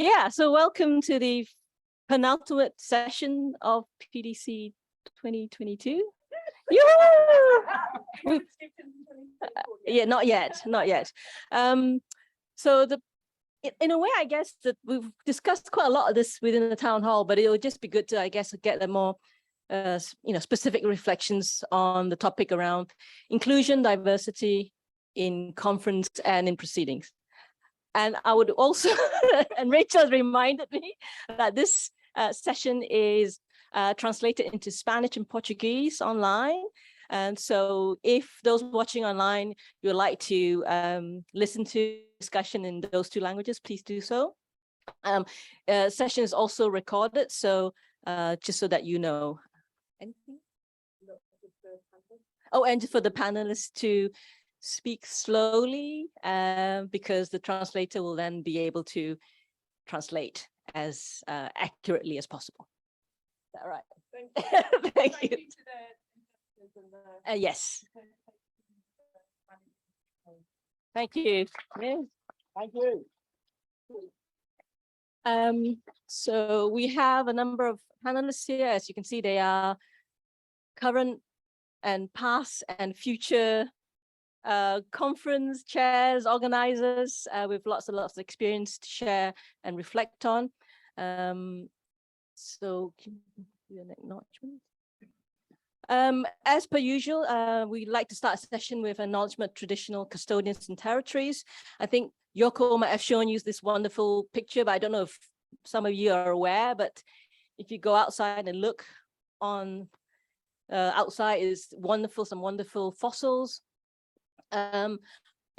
Yeah, so welcome to the penultimate session of PDC 2022. Yeah, not yet. So in a way, I guess that we've discussed quite a lot of this within the town hall, but it would just be good to, I guess, get the more specific reflections on the topic around inclusion, diversity in conference and in proceedings. And I would also, and Rachel reminded me that this session is translated into Spanish and Portuguese online. And so if those watching online, you would like to listen to discussion in those two languages, please do so. Session is also recorded, so just so that you know. Anything? Oh, and for the panelists to speak slowly, because the translator will then be able to translate as accurately as possible. Is that right? Thank you. Yes. Thank you. Yes. Thank you. So we have a number of panelists here. As you can see, they are current and past and future conference chairs, organizers, with lots and lots of experience to share and reflect on. So can you do an acknowledgement? As per usual, we like to start a session with acknowledgement of traditional custodians and territories. I think Yoko might have shown you this wonderful picture, but I don't know if some of you are aware, but if you go outside and look on outside is wonderful, some wonderful fossils. In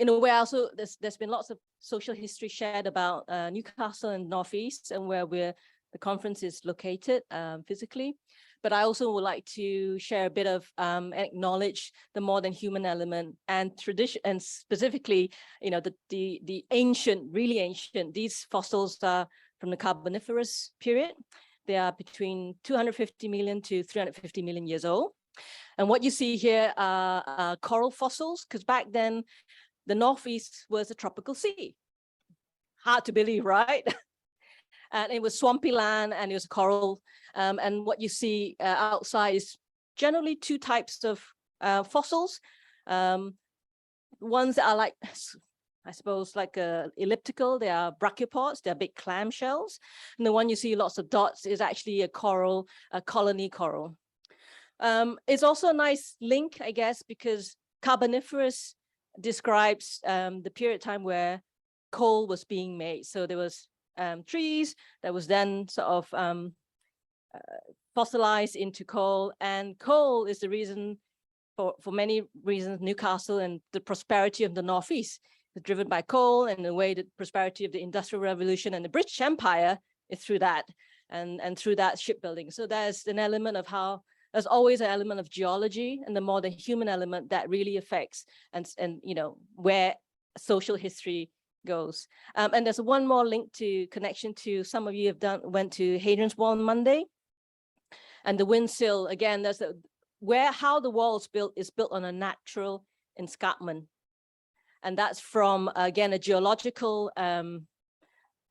a way, also there's been lots of social history shared about Newcastle and Northeast and where the conference is located physically. But I also would like to share a bit of acknowledge the more than human element and tradition, and specifically, the ancient, really ancient. These fossils are from the Carboniferous period. They are between 250 million to 350 million years old. And what you see here are coral fossils, because back then the Northeast was a tropical sea. Hard to believe, right? And it was swampy land and it was coral. And what you see outside is generally two types of fossils. Ones that are like, I suppose, like elliptical. They are brachiopods. They're big clam shells. And the one you see lots of dots is actually a coral, a colony coral. It's also a nice link, I guess, because Carboniferous describes the period of time where coal was being made. So there was trees that was then sort of fossilized into coal, and coal is the reason for many reasons Newcastle and the prosperity of the Northeast is driven by coal, and the way the prosperity of the Industrial Revolution and the British Empire is through that and through that shipbuilding. So there's an element of how there's always an element of geology and the more the human element that really affects and where social history goes. And there's one more link to connection to some of you went to Hadrian's Wall on Monday, and the windsill again. There's how the wall is built on a natural escarpment, and that's from again a geological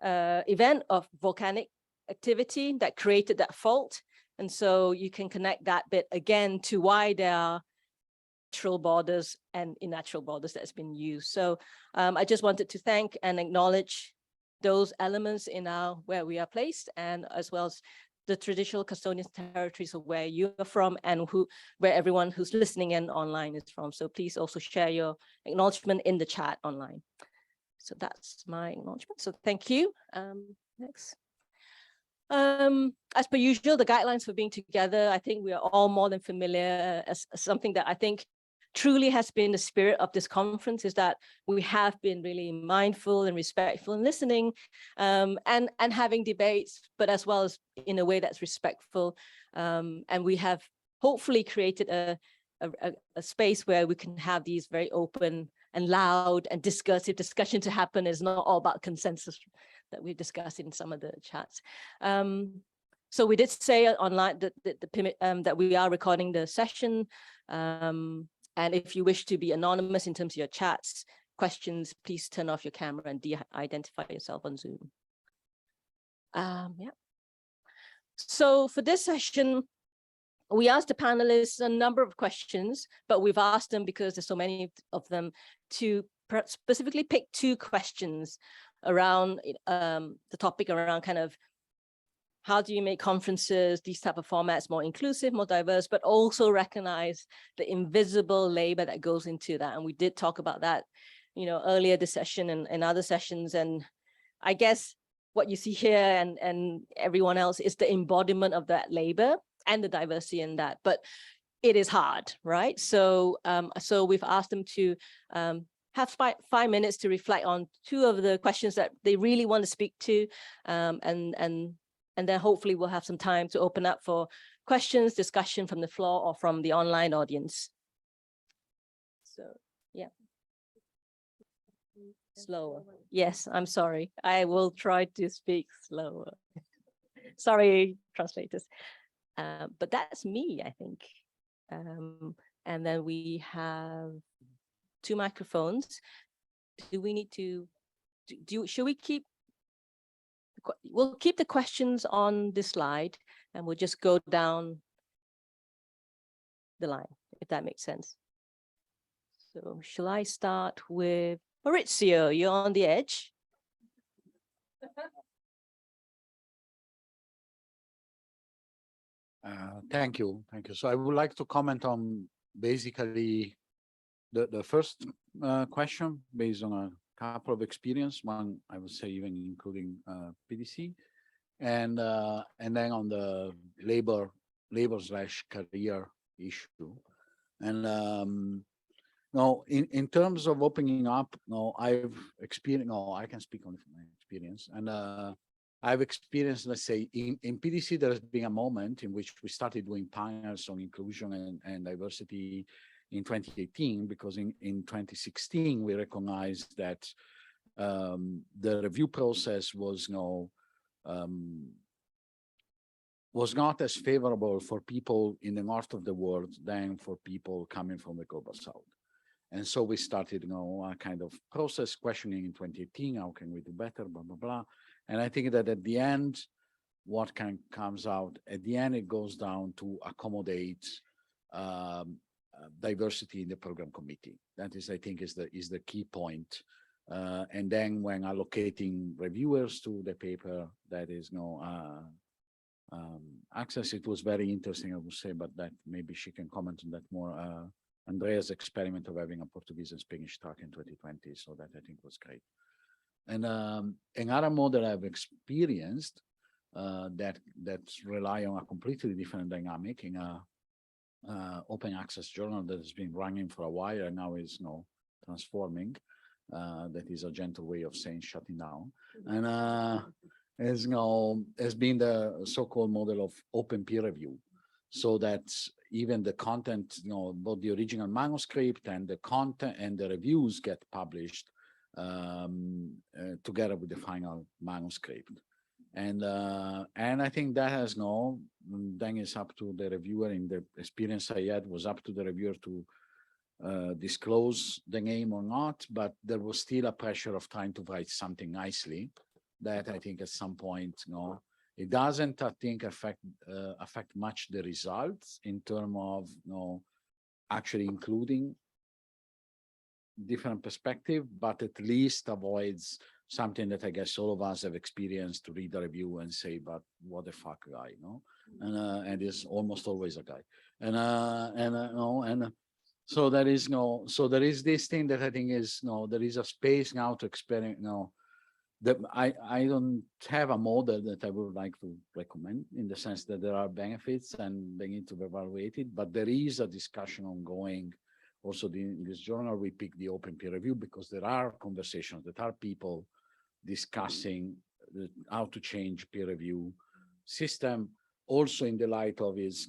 event of volcanic activity that created that fault. And so you can connect that bit again to why there are natural borders and unnatural borders that's been used. So I just wanted to thank and acknowledge those elements in where we are placed, and as well as the traditional custodians territories of where you are from and where everyone who's listening in online is from. So please also share your acknowledgement in the chat online. So that's my acknowledgement. So thank you. Next. As per usual, the guidelines for being together, I think we are all more than familiar as something that I think truly has been the spirit of this conference, is that we have been really mindful and respectful and listening and having debates, but as well as in a way that's respectful. And we have hopefully created a space where we can have these very open and loud and discursive discussion to happen. It's not all about consensus that we discussed in some of the chats. So we did say online that we are recording the session. And if you wish to be anonymous in terms of your chats, questions, please turn off your camera and de-identify yourself on Zoom. Yeah. So for this session, we asked the panelists a number of questions, but we've asked them, because there's so many of them, to specifically pick 2 questions around the topic around kind of how do you make conferences, these type of formats, more inclusive, more diverse, but also recognize the invisible labor that goes into that. And we did talk about that, earlier this session and other sessions. And I guess what you see here and everyone else is the embodiment of that labor and the diversity in that. But it is hard, right? So so we've asked them to have 5 minutes to reflect on 2 of the questions that they really want to speak to, and then hopefully we'll have some time to open up for questions, discussion from the floor or from the online audience. So, yeah. Slower. Yes, I'm sorry. I will try to speak slower. Sorry, translators. But that's me, I think. And then we have 2 microphones. Do we need to, should we keep, we'll keep the questions on this slide and we'll just go down the line, if that makes sense. So shall I start with Maurizio? You're on the edge. Thank you. So I would like to comment on basically the first question based on a couple of experience, one I would say even including PDC, and then on the labor/career issue. And now in terms of opening up, I've experienced, I can speak on my experience, and I've experienced, let's say, in PDC, there has been a moment in which we started doing panels on inclusion and diversity in 2018, because in 2016, we recognized that the review process was not as favorable for people in the north of the world than for people coming from the global south. And so we started, a kind of process questioning in 2018, how can we do better, blah, blah, blah. And I think that at the end, what comes out, at the end, it goes down to accommodate diversity in the program committee. That is, I think, is the key point. And then when allocating reviewers to the paper, that is access. It was very interesting, I would say, but that maybe she can comment on that more. Andrea's experiment of having a Portuguese and Spanish talk in 2020, so that I think was great. And another model I've experienced that's rely on a completely different dynamic in a open access journal that has been running for a while and now is transforming. That is a gentle way of saying shutting down. And has been the so-called model of open peer review, so that even the content, both the original manuscript and the content and the reviews get published together with the final manuscript. And I think that has then it's up to the reviewer. In the experience I had, was up to the reviewer to disclose the name or not, but there was still a pressure of trying to write something nicely that I think at some point, it doesn't, I think, affect much the results in terms of, actually including different perspective, but at least avoids something that I guess all of us have experienced, to read the review and say, but what the fuck, guy, and it's almost always a guy. And so there is so there is this thing that I think is, there is a space now to experiment, that I don't have a model that I would like to recommend, in the sense that there are benefits and they need to be evaluated, but there is a discussion ongoing. Also, in this journal, we pick the open peer review because there are conversations, that are people discussing how to change peer review system, also in the light of its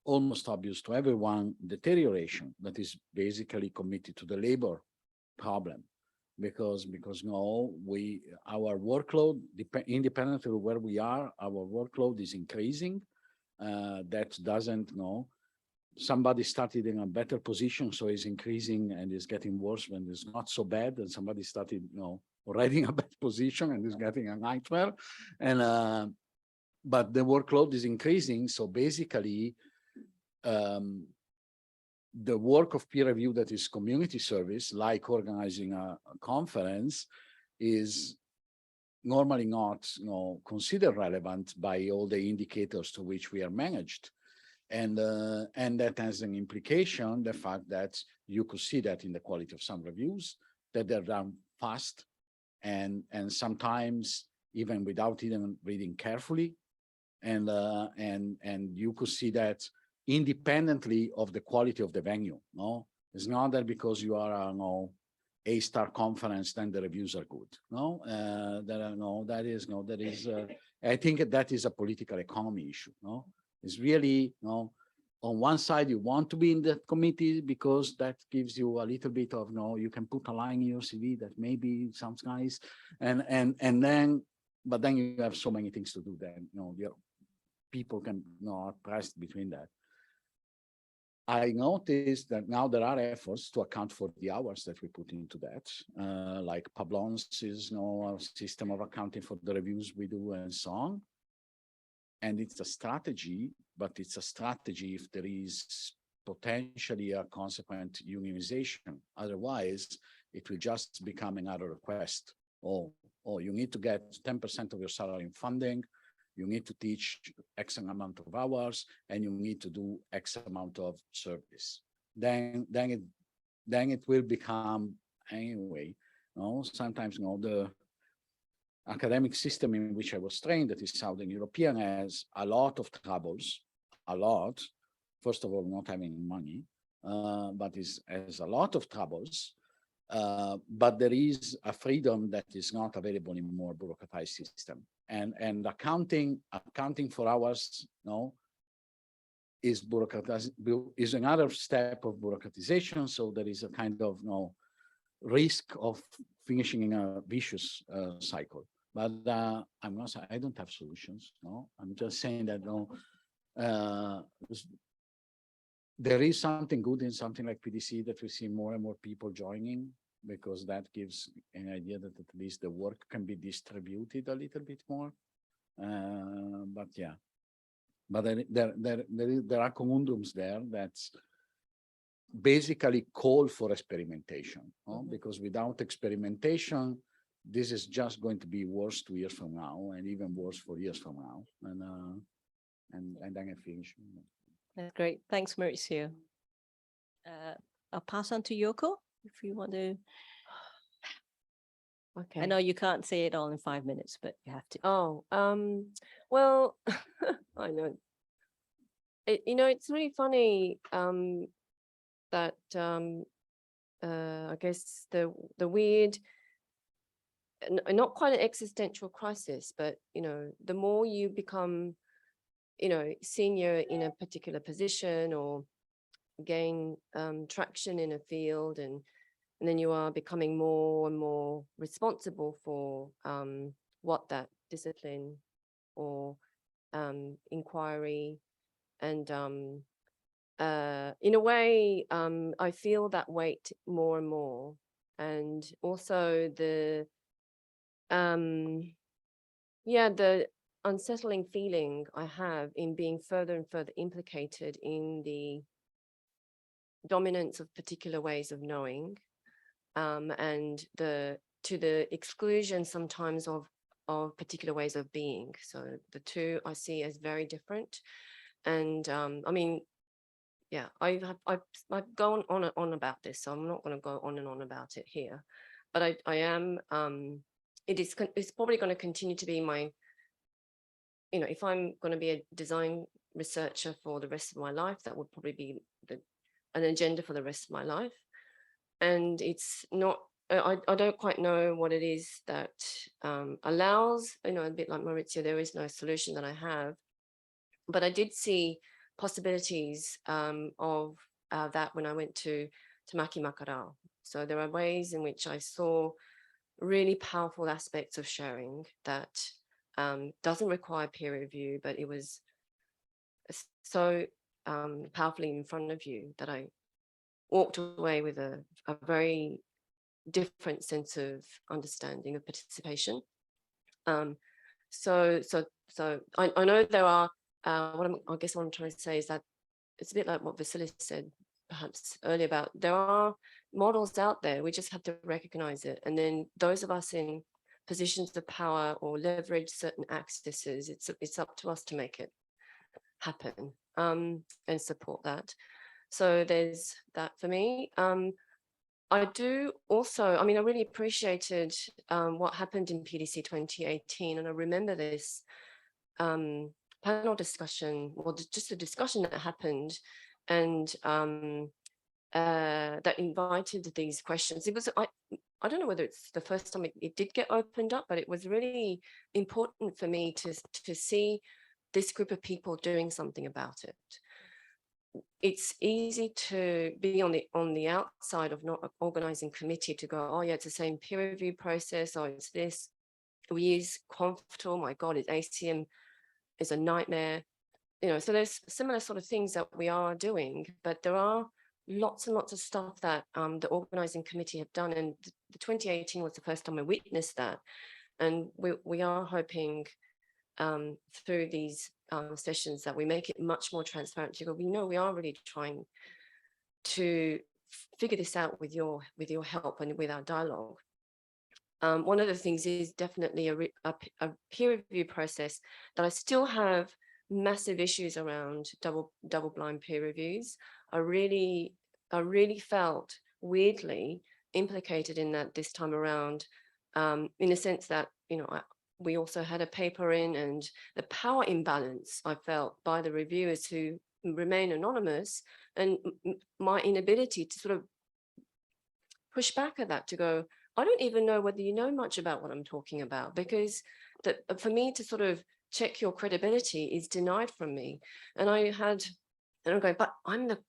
almost obvious to everyone deterioration that is basically committed to the labor problem. Because our workload, independently of where we are, our workload is increasing. That doesn't somebody started in a better position, so it's increasing, and it's getting worse when it's not so bad, and somebody started already in a bad position and is getting a nightmare. And but the workload is increasing. So basically, the work of peer review that is community service, like organizing a conference, is normally not, considered relevant by all the indicators to which we are managed. And that has an implication, the fact that you could see that in the quality of some reviews, that they're done fast and sometimes even without even reading carefully. And you could see that independently of the quality of the venue. No, it's not that because you are a A-star conference, then the reviews are good. No, that is. I think that is a political economy issue. No, it's really on one side you want to be in that committee because that gives you a little bit of you can put a line in your CV that maybe sounds nice, and then but then you have so many things to do. Then people can are pressed between that. I noticed that now there are efforts to account for the hours that we put into that, like Pablon's is a system of accounting for the reviews we do and so on. And it's a strategy, but it's a strategy if there is potentially a consequent unionization. Otherwise, it will just become another request. Oh, you need to get 10% of your salary in funding. You need to teach X amount of hours, and you need to do X amount of service. Then it will become anyway. Sometimes the academic system in which I was trained, that is Southern European, has a lot of troubles. A lot. First of all, not having money, but has a lot of troubles. But there is a freedom that is not available in more bureaucratized system. And accounting for hours, is another step of bureaucratization. So there is a kind of risk of finishing in a vicious cycle. But I'm not saying I don't have solutions. No, I'm just saying that there is something good in something like PDC that we see more and more people joining, because that gives an idea that at least the work can be distributed a little bit more. But yeah, but there are conundrums there that basically call for experimentation, because without experimentation, this is just going to be worse 2 years from now, and even worse 4 years from now. And then I finish. That's great. Thanks, Maurizio. I'll pass on to Yoko if you want to. Okay. I know you can't say it all in 5 minutes, but you have to. Oh, well, I know. It's really funny that I guess the weird, not quite an existential crisis, but the more you become, senior in a particular position or gain traction in a field, and then you are becoming more and more responsible for what that discipline or inquiry, and in a way, I feel that weight more and more. And also the unsettling feeling I have in being further and further implicated in the dominance of particular ways of knowing, and to the exclusion sometimes of particular ways of being. So the two I see as very different. And I mean, yeah, I've gone on and on about this, so I'm not going to go on and on about it here. But I am. It's probably going to continue to be my. If I'm going to be a design researcher for the rest of my life, that would probably be an agenda for the rest of my life. And it's not. I don't quite know what it is that allows. A bit like Maurizio, there is no solution that I have. But I did see possibilities of that when I went to Maki Makarao. So there are ways in which I saw really powerful aspects of sharing that doesn't require peer review, but it was so powerfully in front of you that I walked away with a very different sense of understanding of participation. I know there are, I guess what I'm trying to say is that it's a bit like what Vasilis said perhaps earlier about there are models out there, we just have to recognize it. And then those of us in positions of power or leverage certain accesses, it's up to us to make it happen and support that. So there's that for me. I do also, I mean, I really appreciated what happened in PDC 2018. And I remember this panel discussion, well, just a discussion that happened and that invited these questions. It was, I don't know whether it's the first time it did get opened up, but it was really important for me to see this group of people doing something about it. It's easy to be on the outside of not organizing committee to go, oh yeah, it's the same peer review process, or it's this. We use Conft, oh my God, it's ACM is a nightmare. You know, so there's similar sort of things that we are doing, but there are lots and lots of stuff that the organizing committee have done. And the 2018 was the first time I witnessed that. And we are hoping through these sessions that we make it much more transparent to go, we know we are really trying to figure this out with your help and with our dialogue. One of the things is definitely a peer review process that I still have massive issues around double blind peer reviews. I really felt weirdly implicated in that this time around, in the sense that, you know, we also had a paper in, and the power imbalance I felt by the reviewers who remain anonymous, and my inability to sort of push back at that, to go, I don't even know whether you know much about what I'm talking about, because for me to sort of check your credibility is denied from me. And I'm going, but I'm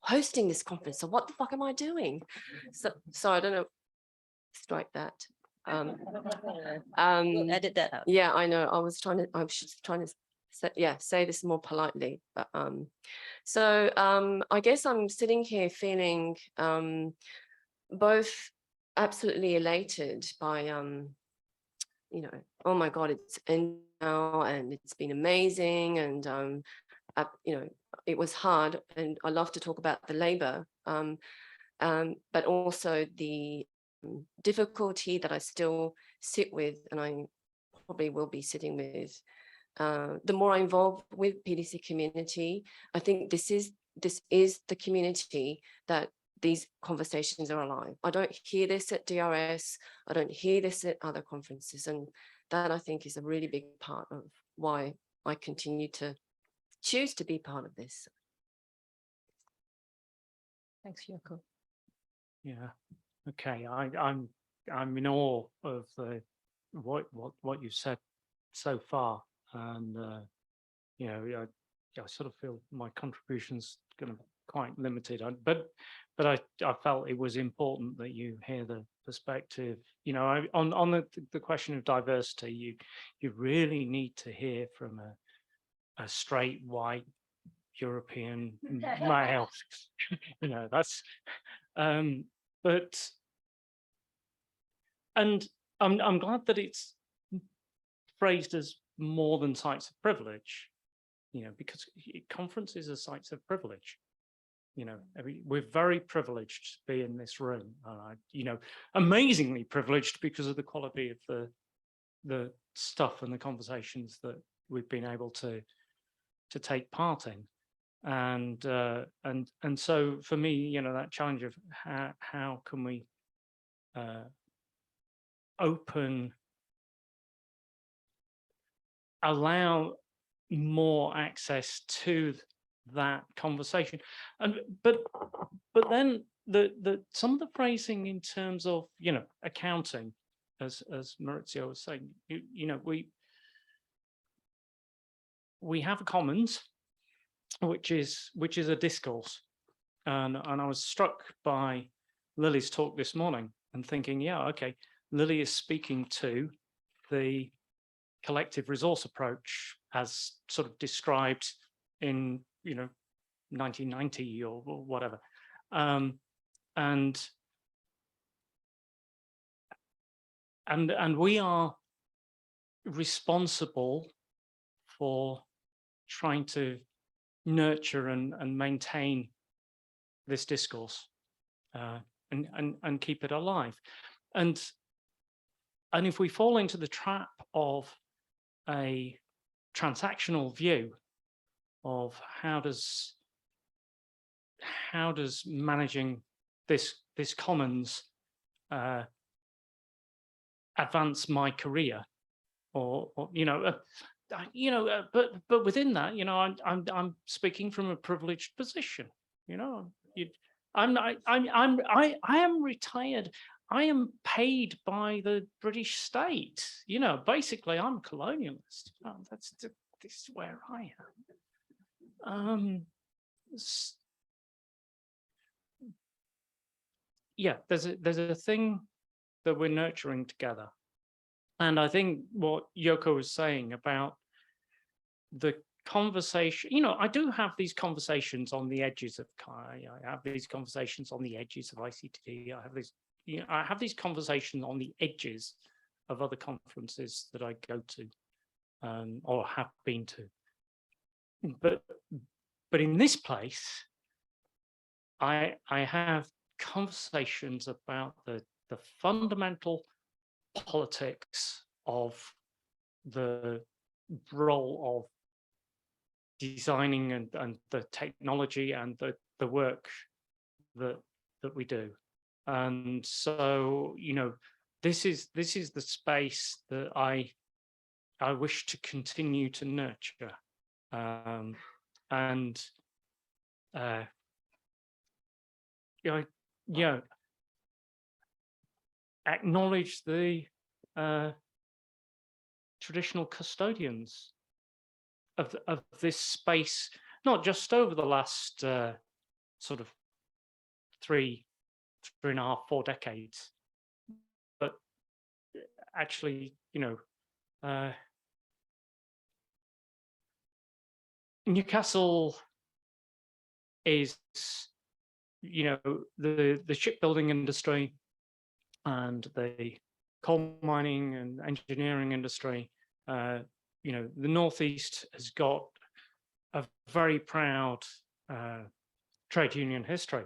hosting this conference, so what the fuck am I doing? So I don't know, strike that. We'll edit that out. Yeah, I know. I was trying to say this more politely, but I guess I'm sitting here feeling both absolutely elated by you know, oh my God, it's ending now and it's been amazing, and you know, it was hard, and I love to talk about the labor, but also the difficulty that I still sit with, and I probably will be sitting with. The more I involve with PDC community, I think this is the community that these conversations are alive. I don't hear this at DRS. I don't hear this at other conferences, and that I think is a really big part of why I continue to choose to be part of this. Thanks, Yoko. Yeah. Okay. I'm in awe of what you've said so far, and you know, I sort of feel my contribution's going to be quite limited. But I felt it was important that you hear the perspective. You know, on the question of diversity, you really need to hear from a straight white European male. You know, that's but and I'm glad that it's phrased as more than sites of privilege, you know, because conferences are sites of privilege. You know, we're very privileged to be in this room, you know, amazingly privileged because of the quality of the stuff and the conversations that we've been able to take part in. And so for me, you know, that challenge of how can we allow more access to that conversation, and but then some of the phrasing in terms of, you know, accounting, as Maurizio was saying, you know, we have a commons, which is a discourse, and I was struck by Lily's talk this morning and thinking, yeah, okay, Lily is speaking to the collective resource approach as sort of described in, you know, 1990 or whatever, and and we are responsible for trying to nurture and maintain this discourse and keep it alive. And if we fall into the trap of a transactional view of how does managing this commons advance my career, or but within that, I'm speaking from a privileged position. I am retired. I am paid by the British state. Basically, I'm a colonialist. This is where I am. Yeah, there's a thing that we're nurturing together, and I think what Yoko was saying about the conversation, I do have these conversations on the edges of CHI. I have these conversations on the edges of ICT. I have these conversations on the edges of other conferences that I go to or have been to. But in this place, I have conversations about the fundamental politics of the role of designing and the technology and the work that we do. And so, this is the space that I wish to continue to nurture, acknowledge the traditional custodians of this space, not just over the last sort of 3.5, 4 decades, but actually, Newcastle is, the shipbuilding industry and the coal mining and engineering industry. The Northeast has got a very proud trade union history,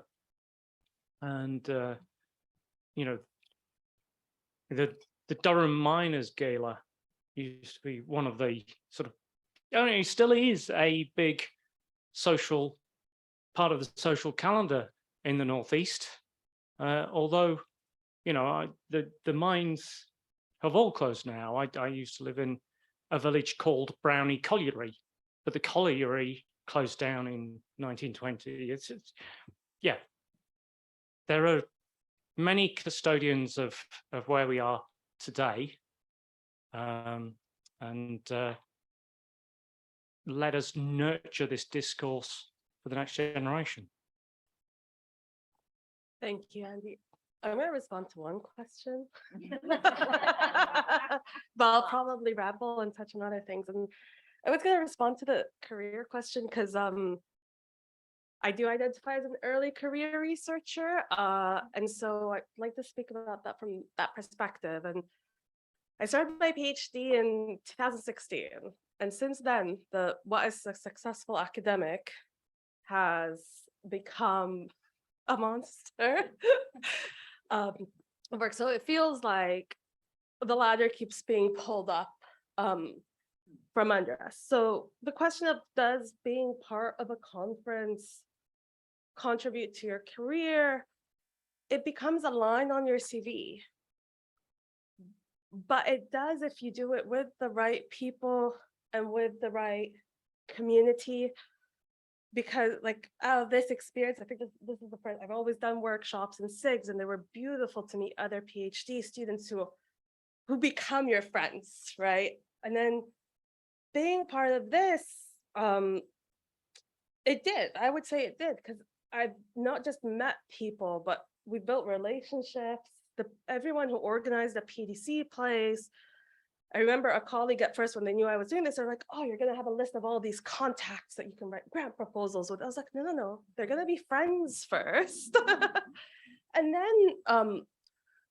and the Durham Miners Gala used to be one of the sort of, it still is a big social part of the social calendar in the Northeast, although the mines have all closed now. I used to live in a village called Brownie Colliery, but the colliery closed down in 1920. Yeah, there are many custodians of where we are today, and let us nurture this discourse for the next generation. Thank you, Andy. I'm going to respond to one question, but I'll probably ramble and touch on other things. And I was going to respond to the career question because I do identify as an early career researcher. And so I'd like to speak about that from that perspective. And I started my PhD in 2016. And since then, what is a successful academic has become a monster work. So it feels like the ladder keeps being pulled up from under us. So the question of, does being part of a conference contribute to your career? It becomes a line on your CV. But it does if you do it with the right people and with the right community. Because out of this experience, I think this is the first, I've always done workshops and SIGs, and they were beautiful to meet other PhD students who become your friends, right? And then being part of this, it did, I would say it did, because I've not just met people, but we built relationships. Everyone who organized the PDC plays, I remember a colleague at first, when they knew I was doing this, they're like, oh, you're going to have a list of all these contacts that you can write grant proposals with. I was like, no, they're going to be friends first. And then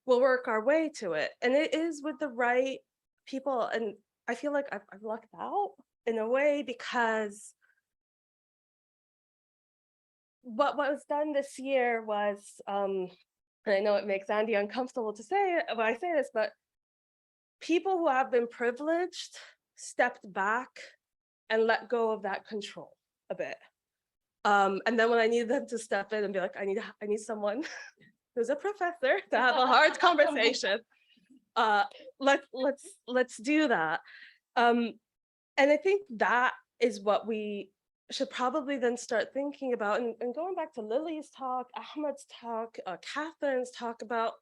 we'll work our way to it. And it is with the right people. And I feel like I've lucked out in a way, because what was done this year was, and I know it makes Andy uncomfortable to say it when I say this, but people who have been privileged stepped back and let go of that control a bit. And then when I needed them to step in and be like, I need someone who's a professor to have a hard conversation. Let's do that. And I think that is what we should probably then start thinking about. And going back to Lily's talk, Ahmed's talk, Catherine's talk about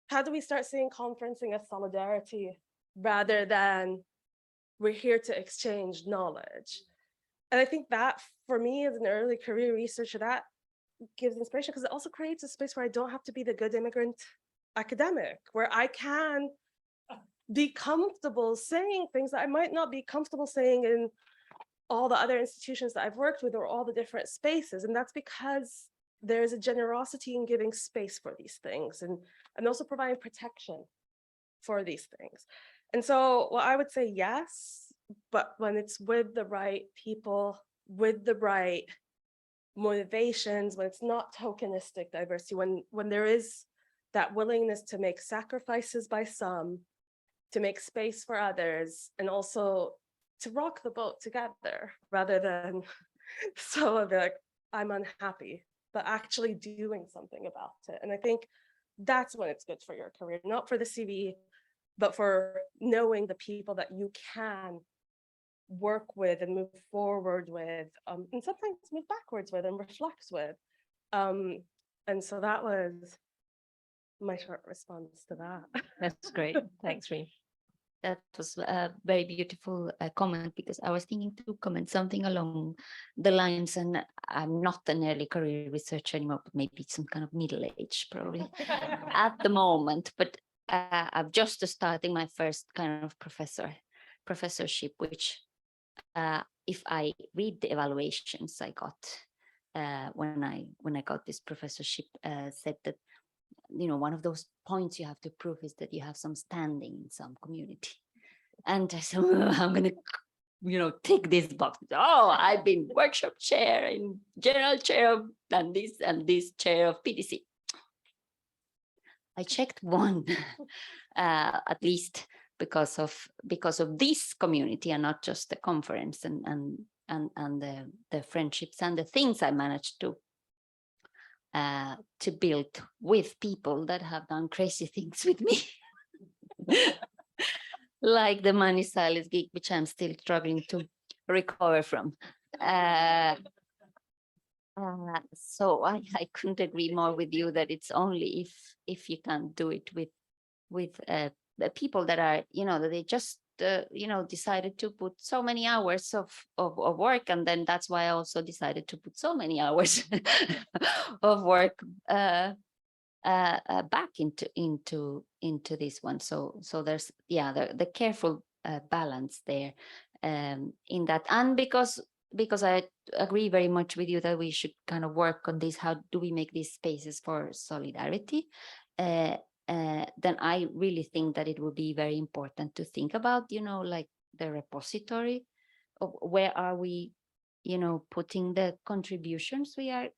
how do we start seeing conferencing as solidarity rather than we're here to exchange knowledge. And I think that for me as an early career researcher, that gives inspiration, because it also creates a space where I don't have to be the good immigrant academic, where I can be comfortable saying things that I might not be comfortable saying in all the other institutions that I've worked with or all the different spaces. And that's because there's a generosity in giving space for these things and also providing protection for these things. And so, well, I would say yes, but when it's with the right people, with the right motivations, when it's not tokenistic diversity, when there is that willingness to make sacrifices by some, to make space for others, and also to rock the boat together rather than so I'll be like, I'm unhappy, but actually doing something about it. And I think that's when it's good for your career, not for the CV, but for knowing the people that you can work with and move forward with, and sometimes move backwards with and reflect with. And so that was my short response to that. That's great. Thanks, Reem. That was a very beautiful comment, because I was thinking to comment something along the lines, and I'm not an early career researcher anymore, but maybe some kind of middle age probably at the moment. But I'm just starting my first kind of professorship, which if I read the evaluations I got when I got this professorship, said that, you know, one of those points you have to prove is that you have some standing in some community. And I said, I'm going to, you know, take this box. Oh, I've been workshop chair and general chair of and this chair of PDC. I checked one, at least because of this community and not just the conference and the friendships and the things I managed to build with people that have done crazy things with me. Like the Money Stylist gig, which I'm still struggling to recover from. So I couldn't agree more with you that it's only if you can do it with the people that are, you know, that they just you know, decided to put so many hours of work, and then that's why I also decided to put so many hours of work back into this one. So there's the careful balance there in that, and because I agree very much with you that we should kind of work on this. How do we make these spaces for solidarity? Then I really think that it would be very important to think about, you know, like the repository of where are we, you know, putting the contributions we are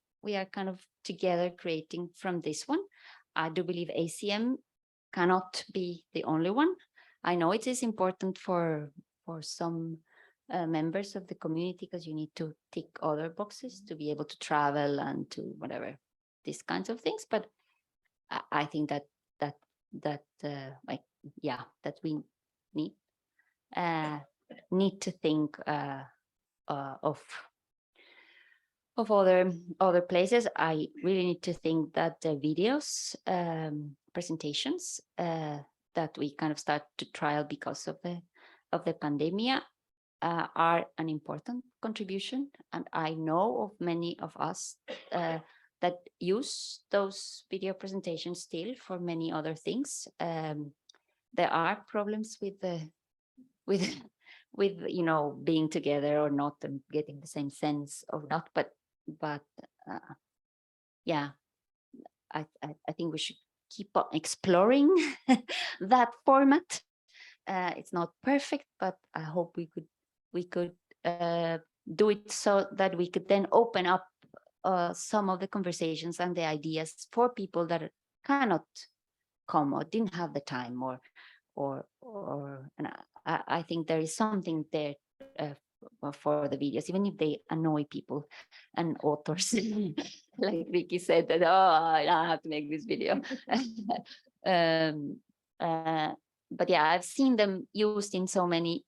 kind of together creating from this one. I do believe ACM cannot be the only one. I know it is important for some members of the community, because you need to tick other boxes to be able to travel and to whatever, these kinds of things. But I think that like, yeah, that we need to think of other places. I really need to think that the videos, presentations that we kind of start to trial because of the pandemic are an important contribution. And I know of many of us that use those video presentations still for many other things. There are problems with you know, being together or not, and getting the same sense of not, but yeah, I think we should keep on exploring that format. It's not perfect, but I hope we could do it so that we could then open up some of the conversations and the ideas for people that cannot come or didn't have the time, and I think there is something there for the videos, even if they annoy people and authors. Like Vicky said, that I have to make this video. But yeah, I've seen them used in so many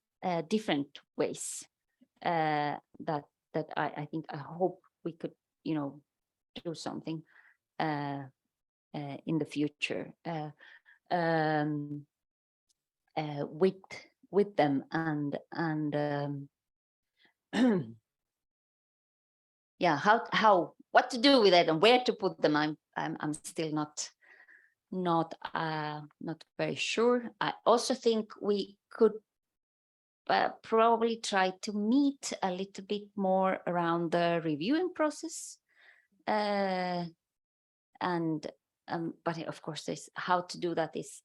different ways that I think, I hope we could, do something in the future with them, and yeah, what to do with it and where to put them. I'm still not very sure. I also think we could probably try to meet a little bit more around the reviewing process, but of course, how to do that is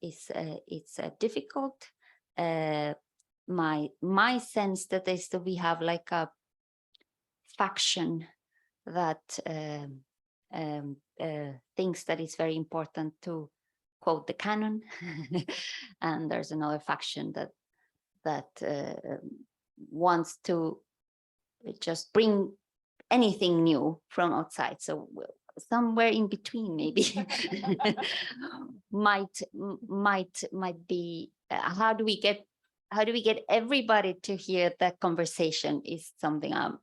difficult. My sense that is that we have like a faction that thinks that it's very important to quote the canon, and there's another faction that wants to just bring anything new from outside. So somewhere in between, maybe might be. How do we get everybody to hear that conversation is something I'm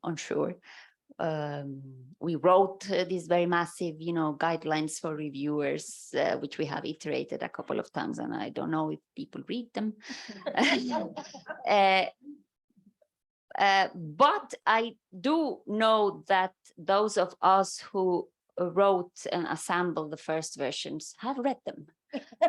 unsure. We wrote these very massive, guidelines for reviewers, which we have iterated a couple of times, and I don't know if people read them. But I do know that those of us who wrote and assembled the first versions have read them.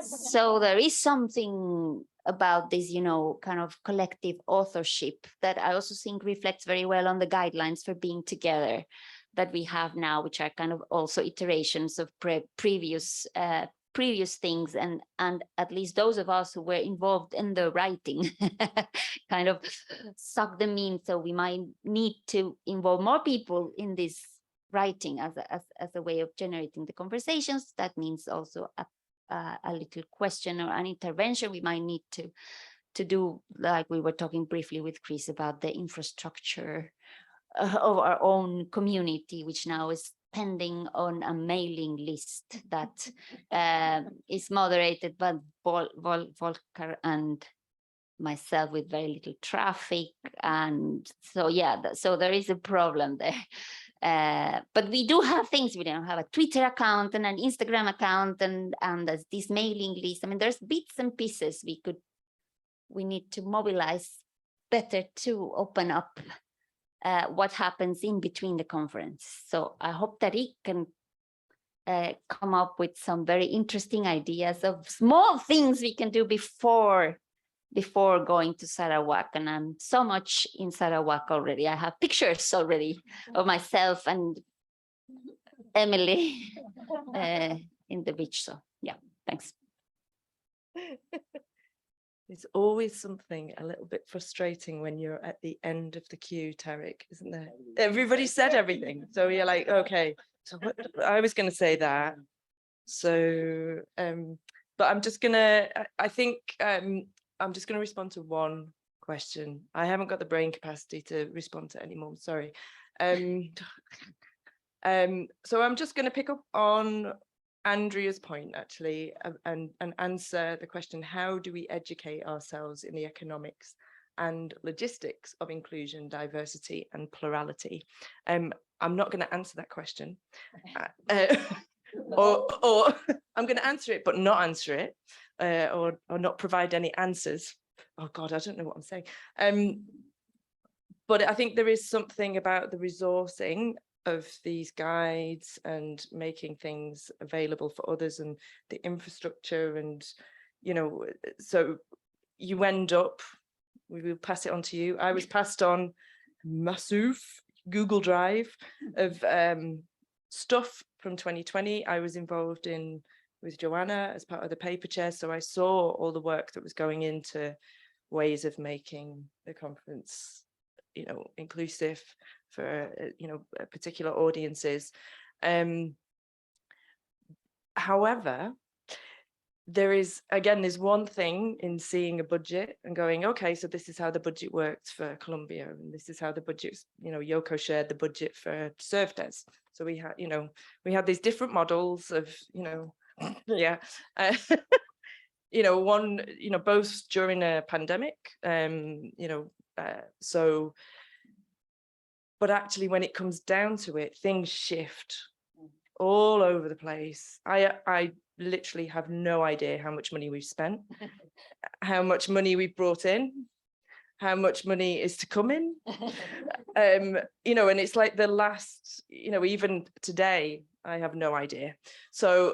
So there is something about this, kind of collective authorship that I also think reflects very well on the guidelines for being together that we have now, which are kind of also iterations of previous things, and at least those of us who were involved in the writing kind of suck them in. So we might need to involve more people in this writing as a way of generating the conversations. That means also a little question or an intervention we might need to do, like we were talking briefly with Chris about the infrastructure of our own community, which now is pending on a mailing list that is moderated by Volker and myself with very little traffic. And so, yeah, so there is a problem there. But we do have things. We don't have a Twitter account and an Instagram account and there's this mailing list. I mean, there's bits and pieces we need to mobilize better to open up what happens in between the conference. So I hope that it can come up with some very interesting ideas of small things we can do before going to Sarawak. And I'm so much in Sarawak already. I have pictures already of myself and Emily in the beach. So yeah, thanks. It's always something a little bit frustrating when you're at the end of the queue, Tarek, isn't there? Everybody said everything. So you're like, okay, so what, I was going to say that. So, but I'm just going to, I think I'm just going to respond to one question. I haven't got the brain capacity to respond to it anymore. Sorry. So I'm just going to pick up on Andrea's point, actually, and answer the question, how do we educate ourselves in the economics and logistics of inclusion, diversity and plurality? I'm not going to answer that question, or I'm going to answer it, but not answer it, or not provide any answers. Oh God, I don't know what I'm saying. But I think there is something about the resourcing of these guides and making things available for others and the infrastructure, and so you end up, we will pass it on to you. I was passed on massive Google Drive of stuff from 2020. I was involved in with Joanna as part of the paper chair. So I saw all the work that was going into ways of making the conference, inclusive for, particular audiences. However, there's one thing in seeing a budget and going, okay, so this is how the budget worked for Columbia, and this is how the budget, Yoko shared the budget for ServDes. So we had these different models of, yeah, one, both during a pandemic, so, but actually when it comes down to it, things shift all over the place. I literally have no idea how much money we've spent, how much money we've brought in, how much money is to come in. And it's like the last, even today, I have no idea. So,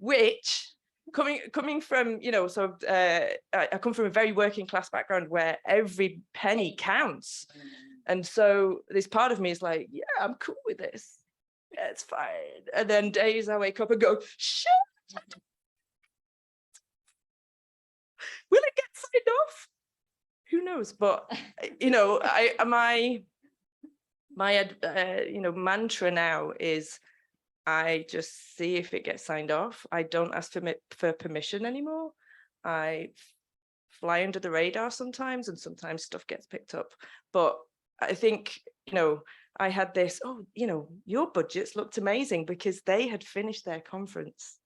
which coming from, I come from a very working class background where every penny counts. And so this part of me is like, yeah, I'm cool with this. Yeah, it's fine. And then days I wake up and go, shit, will it get signed off? Who knows? But my mantra now is I just see if it gets signed off. I don't ask for permission anymore. I fly under the radar sometimes, and sometimes stuff gets picked up. But I think, I had this, your budgets looked amazing, because they had finished their conference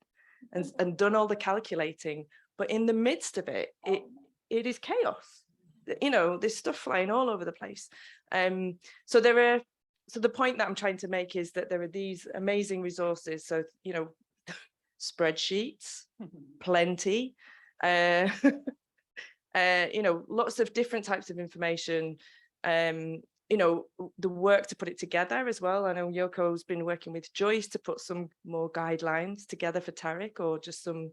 and done all the calculating. But in the midst of it, it is chaos. There's stuff flying all over the place. So the point that I'm trying to make is that there are these amazing resources. So, spreadsheets, plenty, lots of different types of information, the work to put it together as well. I know Yoko's been working with Joyce to put some more guidelines together for Tariq, or just some,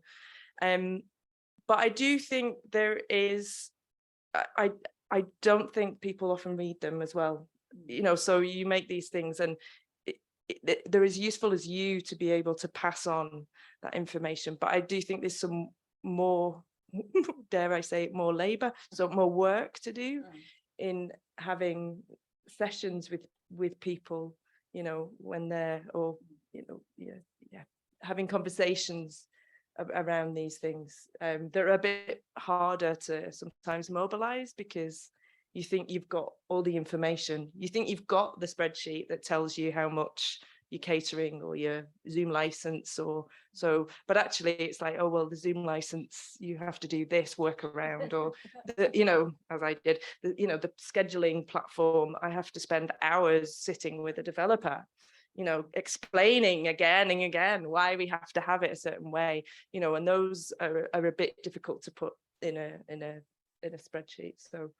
but I do think there is, I don't think people often read them as well. So you make these things, and they're as useful as you to be able to pass on that information. But I do think there's some more, dare I say it, more labor, so more work to do in having sessions with people, when they're, or, having conversations around these things. They're a bit harder to sometimes mobilize, because you think you've got all the information. You think you've got the spreadsheet that tells you how much your catering or your Zoom license or so, but actually it's like, oh, well, the Zoom license, you have to do this workaround, or, as I did, the scheduling platform, I have to spend hours sitting with a developer, explaining again and again why we have to have it a certain way, and those are a bit difficult to put in a spreadsheet. So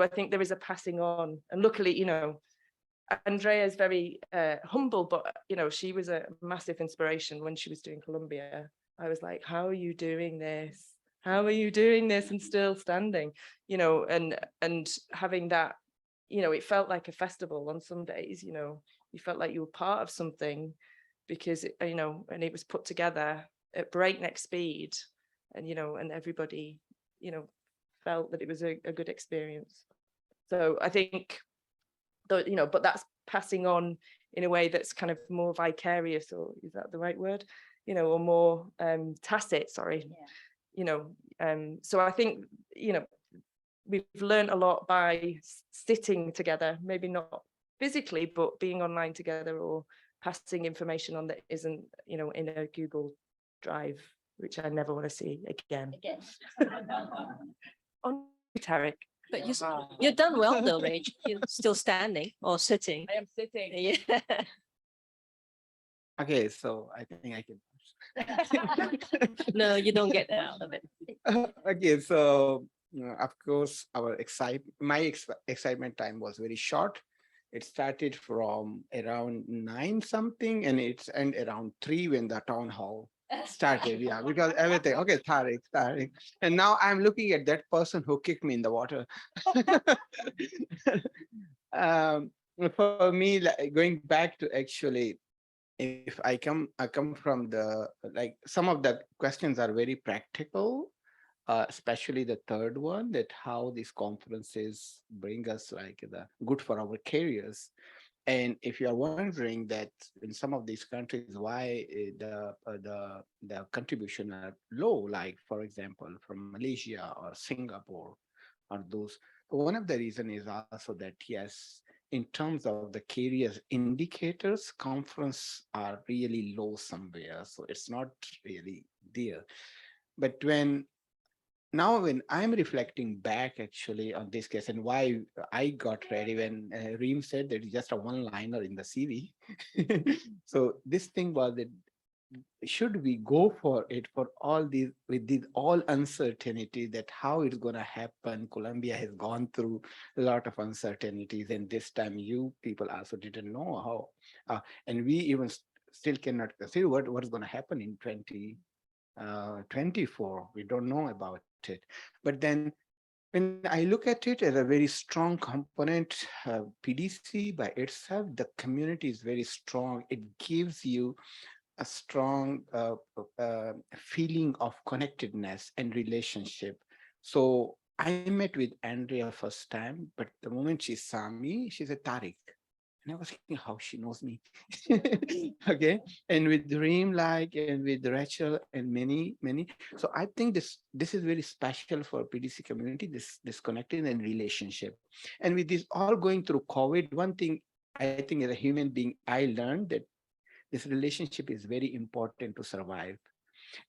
I think there is a passing on, and luckily, Andrea is very humble, but she was a massive inspiration when she was doing Columbia. I was like, how are you doing this? How are you doing this and still standing? And having that, it felt like a festival on some days. You felt like you were part of something, because and it was put together at breakneck speed, and and everybody felt that it was a good experience. So I think, but that's passing on in a way that's kind of more vicarious, or is that the right word? Or more tacit, sorry. Yeah. So I think, we've learned a lot by sitting together, maybe not physically, but being online together, or passing information on that isn't, in a Google Drive, which I never want to see again. On Tariq. But you're done well though, Rach. You're still standing or sitting. I am sitting. Yeah. Okay, so I think I can. No, you don't get out of it. Okay, so of course, my excitement time was very short. It started from around 9 something, and it's end around 3 when the town hall started. Yeah, because everything. Okay, Tariq, and now I'm looking at that person who kicked me in the water. For me, going back to actually if I come from the, like, some of the questions are very practical, especially the third one, that how these conferences bring us like the good for our careers. And if you are wondering that in some of these countries, why the contribution are low, like for example, from Malaysia or Singapore, or those, one of the reason is also that, yes, in terms of the career indicators, conference are really low somewhere. So it's not really there. But now when I'm reflecting back actually on this case and why I got ready when Reem said that it's just a one-liner in the CV. So this thing was that, should we go for it for all these, with this all uncertainty that how it's going to happen? Colombia has gone through a lot of uncertainties, and this time you people also didn't know how, and we even still cannot see what is going to happen in 2024. We don't know about it. But then when I look at it as a very strong component, PDC by itself, the community is very strong. It gives you a strong feeling of connectedness and relationship. So I met with Andrea first time, but the moment she saw me, she said, Tariq. And I was thinking how she knows me. Okay. And with Dream, like, and with Rachel and many. So I think this is very special for PDC community, this connected and relationship. And with this all going through COVID, one thing I think as a human being, I learned that this relationship is very important to survive.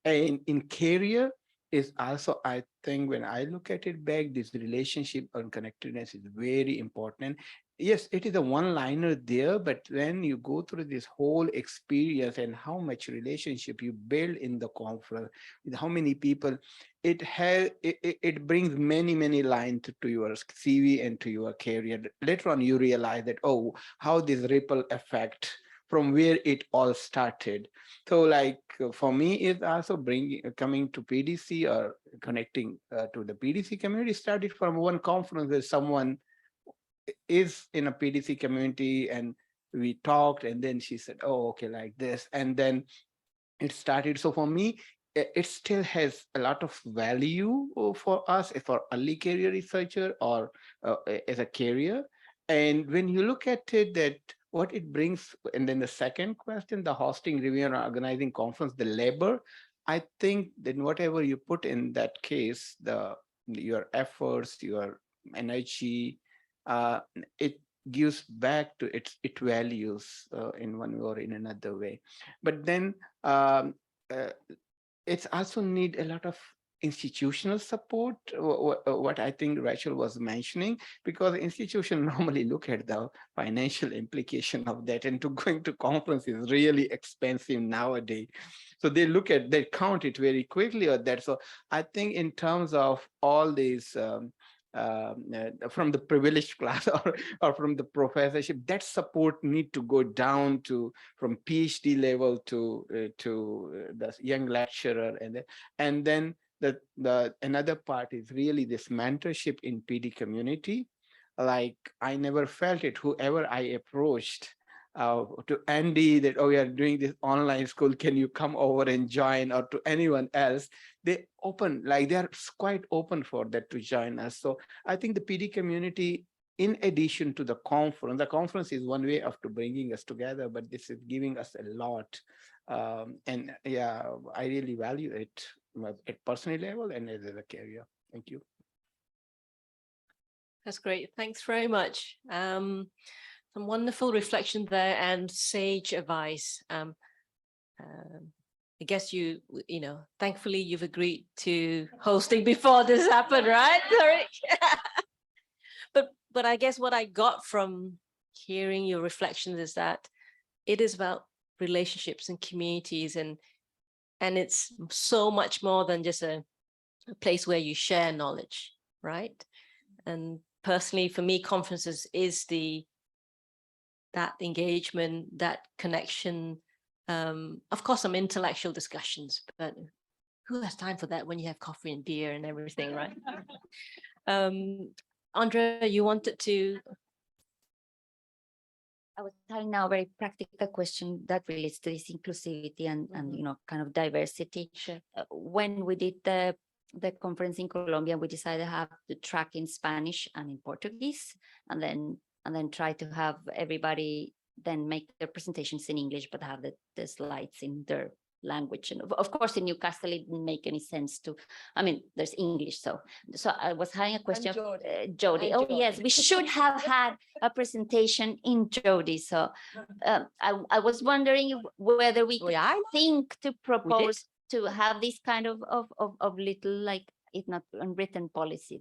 And in career is also, I think when I look at it back, this relationship and connectedness is very important. Yes, it is a one-liner there, but when you go through this whole experience and how much relationship you build in the conference, with how many people, it brings many lines to your CV and to your career. Later on, you realize that, oh, how this ripple effect from where it all started. So like for me, it's also coming to PDC or connecting to the PDC community started from one conference where someone is in a PDC community and we talked, and then she said, oh, okay, like this. And then it started. So for me, it still has a lot of value for us, for early career researcher or as a career. And when you look at it, that what it brings, and then the second question, the hosting, review, and organizing conference, the labor, I think that whatever you put in that case, your efforts, your energy, it gives back to its values in one way or in another way. But then it's also need a lot of institutional support, what I think Rachel was mentioning, because institutions normally look at the financial implication of that, and to going to conference is really expensive nowadays. So they count it very quickly or that. So I think in terms of all these from the privileged class or from the professorship, that support need to go down to from PhD level to the young lecturer, and then the another part is really this mentorship in PD community. Like I never felt it. Whoever I approached to Andy that, oh, we are doing this online school, can you come over and join, or to anyone else, they open, like they're quite open for that to join us. So I think the PD community, in addition to the conference is one way of to bringing us together, but this is giving us a lot. And yeah, I really value it at personal level and as a career. Thank you. That's great. Thanks very much. Some wonderful reflection there and sage advice. I guess you know, thankfully you've agreed to hosting before this happened, right? Sorry. But I guess what I got from hearing your reflections is that it is about relationships and communities, and it's so much more than just a place where you share knowledge, right? And personally, for me, conferences is that engagement, that connection. Of course, some intellectual discussions, but who has time for that when you have coffee and beer and everything, right? Andrea, you wanted to I was having now a very practical question that relates to this inclusivity and you know, kind of diversity. Sure. When we did the conference in Colombia, we decided to have the track in Spanish and in Portuguese, and then try to have everybody then make their presentations in English, but have the slides in their language. And of course, in Newcastle, it didn't make any sense to. I mean, there's English, so I was having a question. Jody. Oh yes, we should have had a presentation in Jody. So I was wondering whether we could think to propose to have this kind of little, like, if not unwritten policy,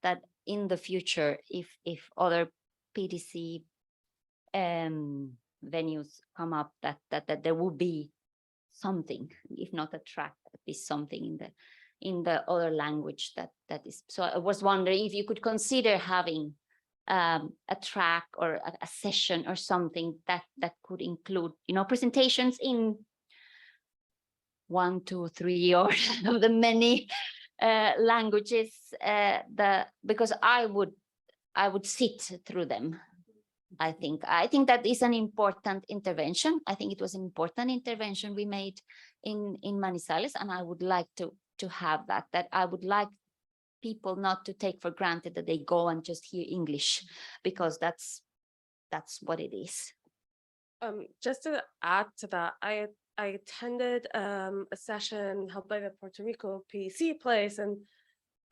that in the future, if other PDC venues come up, that there will be something, if not a track, at least something in the other language that is. So I was wondering if you could consider having a track or a session or something that could include, you know, presentations in 1, 2, 3 or of the many languages, because I would sit through them. I think that is an important intervention. I think it was an important intervention we made in Manizales, and I would like to have that I would like people not to take for granted that they go and just hear English, because that's what it is. Just to add to that, I attended a session held by the Puerto Rico PDC place, and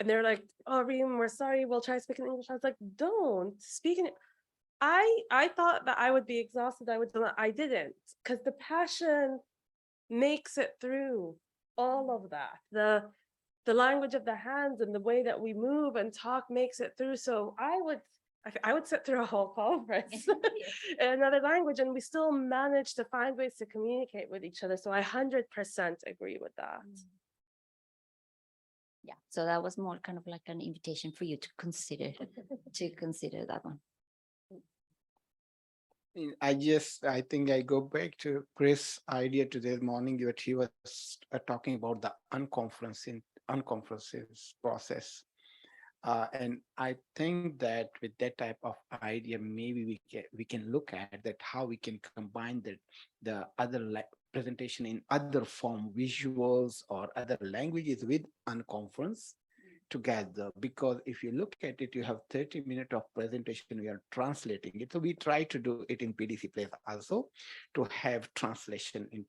they're like, "Oh, Reem, we're sorry, we'll try speaking English." I was like, "Don't speak in." I thought that I would be exhausted. I didn't, because the passion makes it through all of that. The language of the hands and the way that we move and talk makes it through. So I would sit through a whole conference in another language, and we still manage to find ways to communicate with each other. So I 100% agree with that. Yeah, so that was more kind of like an invitation for you to consider that one. I think I go back to Chris' idea today morning that he was talking about the unconferences process. And I think that with that type of idea, maybe we can look at that, how we can combine the other presentation in other form, visuals or other languages with unconference together. Because if you look at it, you have 30 minutes of presentation, we are translating it. So we try to do it in PDC place also, to have translation in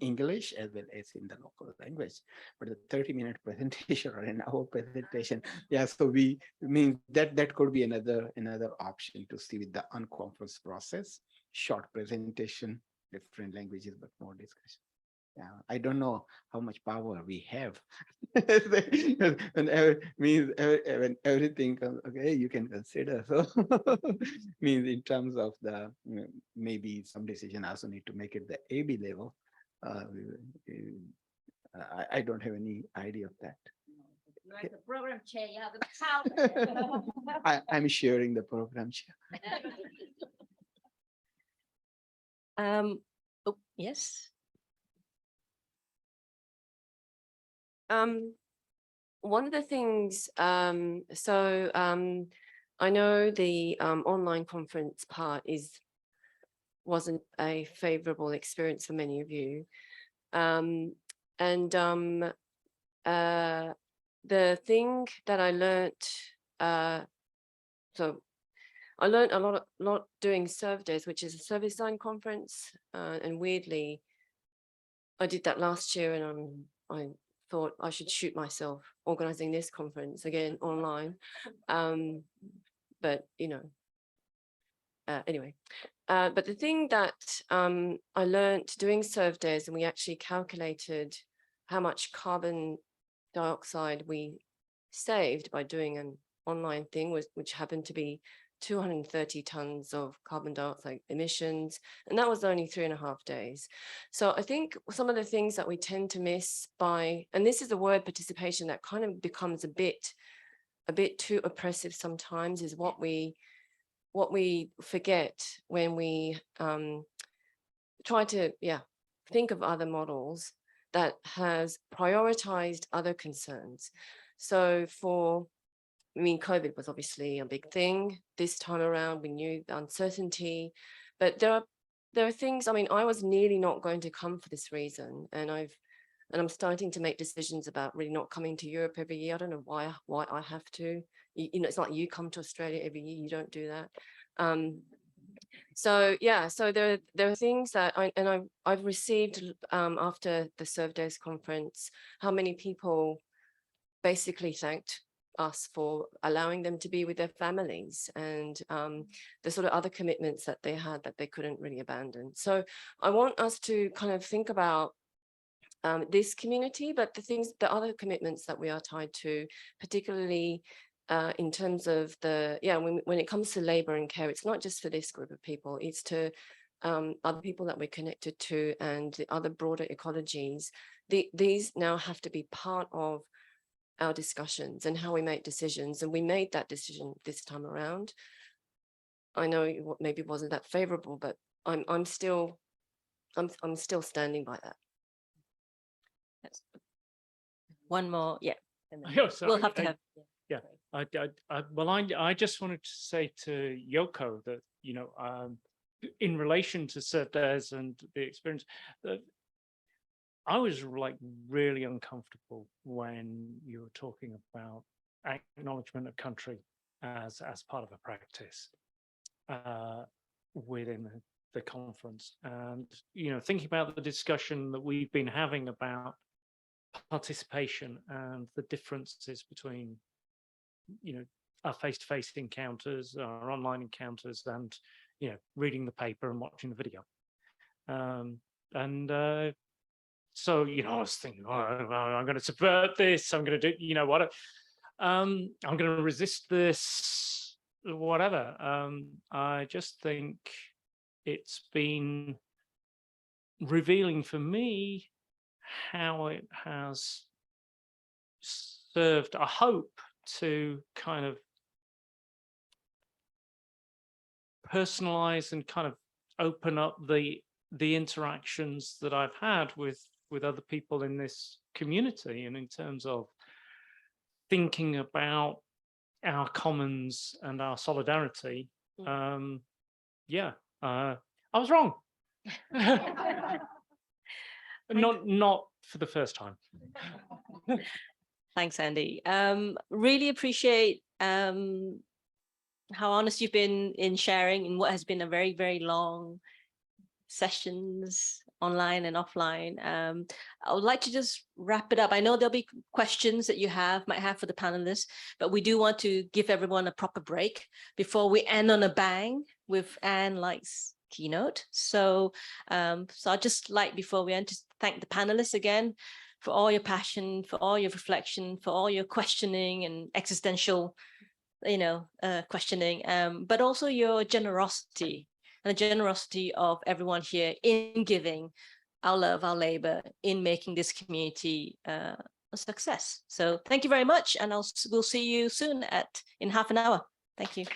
English as well as in the local language. But the 30-minute presentation or an hour presentation, yeah, so we mean that could be another option to see with the unconference process, short presentation, different languages, but more discussion. Yeah, I don't know how much power we have. When everything comes, okay, you can consider. So means in terms of the maybe some decision also need to make it the AB level. I don't have any idea of that. Like the program chair, you have the power. I'm sharing the program chair. Oh, yes. One of the things, I know the online conference part wasn't a favorable experience for many of you. The thing that I learned, so I learned a lot doing Serve Days, which is a service design conference, and weirdly, I did that last year, and I thought I should shoot myself organizing this conference again online. But you know, anyway, but the thing that I learned doing Serve Days, and we actually calculated how much carbon dioxide we saved by doing an online thing, which happened to be 230 tons of carbon dioxide emissions, and that was only 3.5 days. So I think some of the things that we tend to miss and this is the word participation that kind of becomes a bit too oppressive sometimes, is what we forget when we try to think of other models that has prioritized other concerns. So for I mean, COVID was obviously a big thing this time around. We knew the uncertainty, but there are things. I mean, I was nearly not going to come for this reason, and I'm starting to make decisions about really not coming to Europe every year. I don't know why I have to. You know, it's not like you come to Australia every year. You don't do that. So yeah, so there are things that I've received after the Serve Days conference, how many people basically thanked us for allowing them to be with their families, and the sort of other commitments that they had that they couldn't really abandon. So I want us to kind of think about this community, but the other commitments that we are tied to, particularly in terms of when it comes to labor and care, it's not just for this group of people, it's to other people that we're connected to and the other broader ecologies. These now have to be part of our discussions and how we make decisions. And we made that decision this time around. I know it maybe wasn't that favorable, but I'm still standing by that. One more, yeah. And then Oh, sorry, we'll have to have. yeah. I just wanted to say to Yoko that, you know, in relation to Serve Days and the experience, that I was like really uncomfortable when you were talking about acknowledgement of country as part of a practice within the conference, and you know, thinking about the discussion that we've been having about participation and the differences between, you know, our face-to-face encounters, our online encounters, and you know, reading the paper and watching the video. So, you know, I was thinking, oh, I'm going to subvert this. I'm going to do, you know what? I'm going to resist this, whatever. I just think it's been revealing for me how it has served, I hope, to kind of personalize and kind of open up the interactions that I've had with other people in this community, and in terms of thinking about our commons and our solidarity. Yeah, I was wrong. Not for the first time. Thanks, Andy. Really appreciate how honest you've been in sharing in what has been a very, very long sessions online and offline. I would like to just wrap it up. I know there'll be questions that you might have for the panelists, but we do want to give everyone a proper break before we end on a bang with Anne Light's keynote. So I'd just like, before we end, to thank the panelists again for all your passion, for all your reflection, for all your questioning and existential, you know, questioning, but also your generosity and the generosity of everyone here in giving our love, our labor, in making this community a success. So thank you very much, and we'll see you soon in half an hour. Thank you.